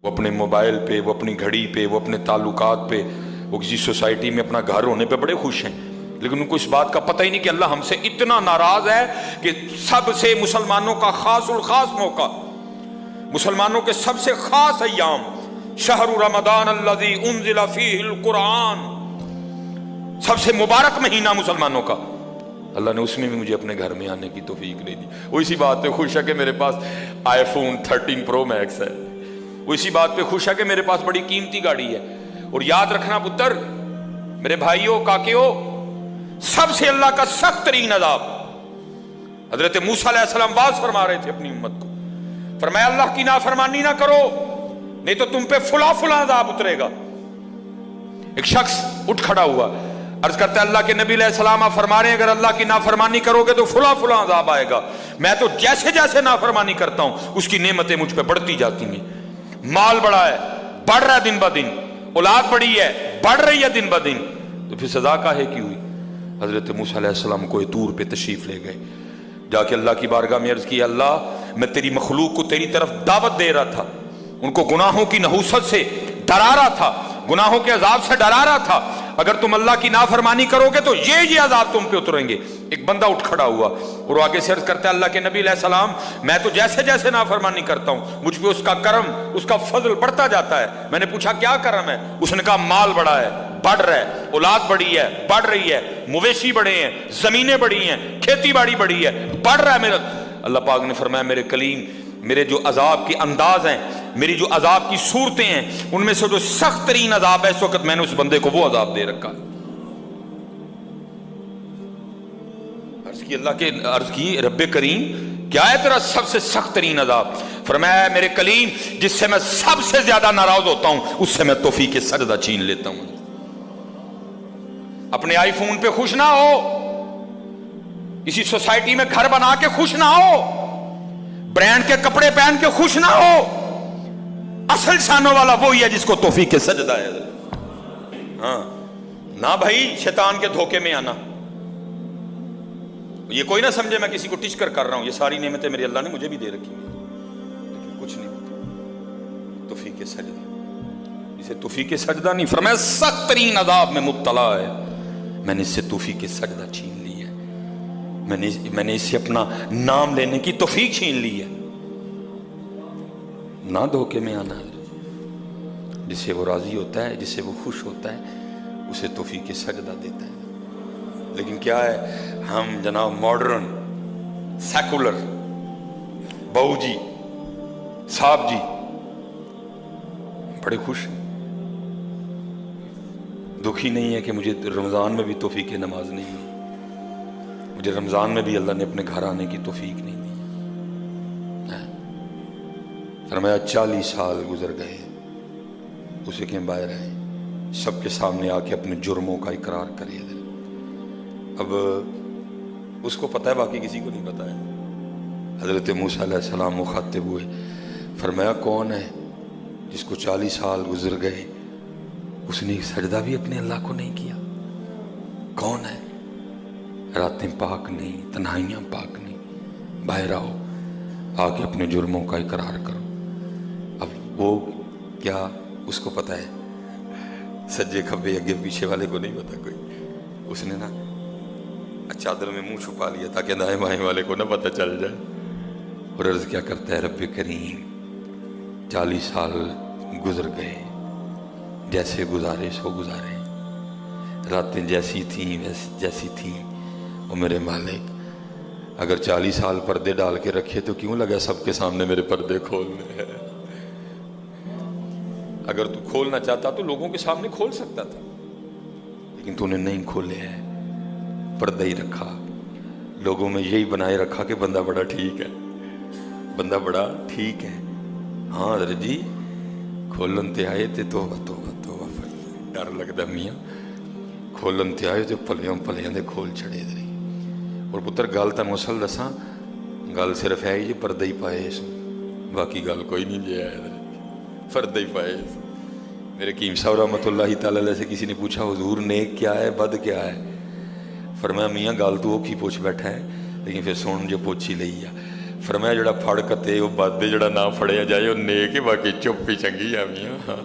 وہ اپنے موبائل پہ، وہ اپنی گھڑی پہ، وہ اپنے تعلقات پہ، وہ کسی سوسائٹی میں اپنا گھر ہونے پہ بڑے خوش ہیں، لیکن ان کو اس بات کا پتہ ہی نہیں کہ اللہ ہم سے اتنا ناراض ہے کہ سب سے مسلمانوں کا خاص الخاص موقع، مسلمانوں کے سب سے خاص ایام، شہر رمضان الذی انزل فیہ القرآن، سب سے مبارک مہینہ مسلمانوں کا، اللہ نے اس میں بھی مجھے اپنے گھر میں آنے کی توفیق دے دی۔ وہ اسی بات پہ خوش ہے کہ میرے پاس آئی فون 13 پرو میکس ہے، وہ اسی بات پہ خوش ہے کہ میرے پاس بڑی قیمتی گاڑی ہے۔ اور یاد رکھنا پتر، میرے بھائیوں، کاکیوں، سب سے اللہ کا سخت ترین عذاب، حضرت موسیٰ علیہ السلام واز فرما رہے تھے اپنی امت کو، فرمایا اللہ کی نافرمانی نہ کرو نہیں تو تم پہ فلاں فلاں عذاب اترے گا۔ ایک شخص اٹھ کھڑا ہوا، عرض کرتا ہے اللہ کے نبی علیہ السلام آپ فرما رہے ہیں اگر اللہ کی نافرمانی کرو گے تو فلاں فلاں عذاب آئے گا، میں تو جیسے جیسے نافرمانی کرتا ہوں اس کی نعمتیں مجھ پہ بڑھتی جاتی ہیں، مال بڑا ہے، بڑھ رہا ہے دن بہ دن، اولاد بڑی ہے، بڑھ رہی ہے دن بہ دن، تو پھر سزا کاہے کی ہوئی؟ حضرت موسیٰ علیہ السلام کوہ طور پہ تشریف لے گئے، جا کے اللہ کی بارگاہ میں عرض کی اللہ میں تیری مخلوق کو تیری طرف دعوت دے رہا تھا، ان کو گناہوں کی نحوست سے ڈرا رہا تھا، گناہوں کے عذاب سے ڈرا رہا تھا، اگر تم اللہ کی نافرمانی کرو گے تو یہ عذاب تم پہ اتریں گے۔ ایک بندہ اٹھ کھڑا ہوا اور آگے سے عرض کرتا ہے اللہ کے نبی علیہ السلام میں تو جیسے جیسے نافرمانی کرتا ہوں مجھ پہ اس کا کرم، اس کا فضل بڑھتا جاتا ہے۔ میں نے پوچھا کیا کرم ہے؟ اس نے کہا مال بڑا ہے، بڑھ رہا ہے، اولاد بڑی ہے، بڑھ رہی ہے، مویشی بڑے ہیں، زمینیں بڑی ہیں، کھیتی باڑی بڑی ہے، بڑھ رہا ہے میرا۔ اللہ پاک نے فرمایا میرے کلیم، میرے جو عذاب کے انداز ہیں، میری جو عذاب کی صورتیں ہیں، ان میں سے جو سخت ترین عذاب ہے اس وقت میں نے اس بندے کو وہ عذاب دے رکھا۔ عرض کی رب کریم کیا ہے تیرا سب سے سخت ترین عذاب؟ فرمایا میرے کلیم جس سے میں سب سے زیادہ ناراض ہوتا ہوں اس سے میں توفیق سجدہ چھین لیتا ہوں۔ اپنے آئی فون پہ خوش نہ ہو، کسی سوسائٹی میں گھر بنا کے خوش نہ ہو، برانڈ کے کپڑے پہن کے خوش نہ ہو، اصل شانوں والا وہی ہے جس کو توفیق سجدہ ہے۔ ہاں نہ بھائی شیطان کے دھوکے میں آنا، یہ کوئی نہ سمجھے میں کسی کو ٹچ کر رہا ہوں، یہ ساری نعمتیں میری اللہ نے مجھے بھی دے رکھی ہیں، لیکن کچھ نہیں ہوتا توفیق سجدہ، اسے توفیق سجدہ نہیں فرمایا سخت ترین عذاب میں مبتلا ہے، میں نے اس سے توفیق سجدہ چھین لی ہے، میں نے اس سے اپنا نام لینے کی توفیق چھین لی ہے۔ نہ دھوکے میں آنا، جس سے وہ راضی ہوتا ہے، جس سے وہ خوش ہوتا ہے اسے توفیق سجدہ دیتا ہے۔ لیکن کیا ہے ہم جناب ماڈرن سیکولر بہو جی صاحب جی بڑے خوش ہیں، دکھی نہیں ہے کہ مجھے رمضان میں بھی توفیق نماز نہیں ہوئی، مجھے رمضان میں بھی اللہ نے اپنے گھر آنے کی توفیق نہیں دی۔ فرمایا 40 سال گزر گئے، اسے کہ باہر آئے سب کے سامنے آ کے اپنے جرموں کا اقرار کرے۔ اب اس کو پتہ ہے، باقی کسی کو نہیں پتہ ہے۔ حضرت موسیٰ علیہ السلام مخاطب ہوئے، فرمایا کون ہے جس کو 40 سال گزر گئے اس نے سجدہ بھی اپنے اللہ کو نہیں کیا؟ کون ہے؟ راتیں پاک نہیں، تنہائیاں پاک نہیں، باہر آؤ، آ کے اپنے جرموں کا اقرار کرو۔ اب وہ کیا اس کو پتہ ہے؟ سجے کھبے اگے پیچھے والے کو نہیں پتہ کوئی، اس نے نا چادر میں منہ چھپا لیا تاکہ دائیں بائیں والے کو نہ پتہ چل جائے، اور عرض کیا کرتا ہے رب کریم 40 سال گزر گئے، جیسے گزارے سو گزارے، راتیں جیسی تھیں جیسی تھیں، اور میرے مالک اگر 40 سال پردے ڈال کے رکھے تو کیوں لگا سب کے سامنے میرے پردے کھولنے ہیں؟ اگر تو کھولنا چاہتا تو لوگوں کے سامنے کھول سکتا تھا، لیکن تو نے نہیں کھولے ہیں، پردہ ہی رکھا، لوگوں میں یہی بنائے رکھا کہ بندہ بڑا ٹھیک ہے، بندہ بڑا ٹھیک ہے۔ ہاں حضرت جی کھولن تے آئے تے توبہ توبہ توبہ، ڈر لگدا میاں، کھولن تے آئے تے پلیاں پلیاں دے کھول چھڑے دے۔ اور پتر گل تانوں اصل دساں، گل صرف ہے جی پردہ ہی پائے اس، باقی گل کوئی نہیں جی ہے، پردہ ہی پائے۔ میرے قیم صاحب رحمۃ اللہ تعالی علیہ سے کسی نے پوچھا حضور نیک کیا ہے بد کیا ہے؟ فرمایا میاں گل تو وہ کی پوچھ بیٹھا ہے، لیکن پھر سن جو پوچھی لئی ہے۔ فرمایا جڑا پھڑ کتے وہ بد جڑا نہ پھڑیا جائے وہ نیک ہے، باقی چپ ہی چنگی آ میاں.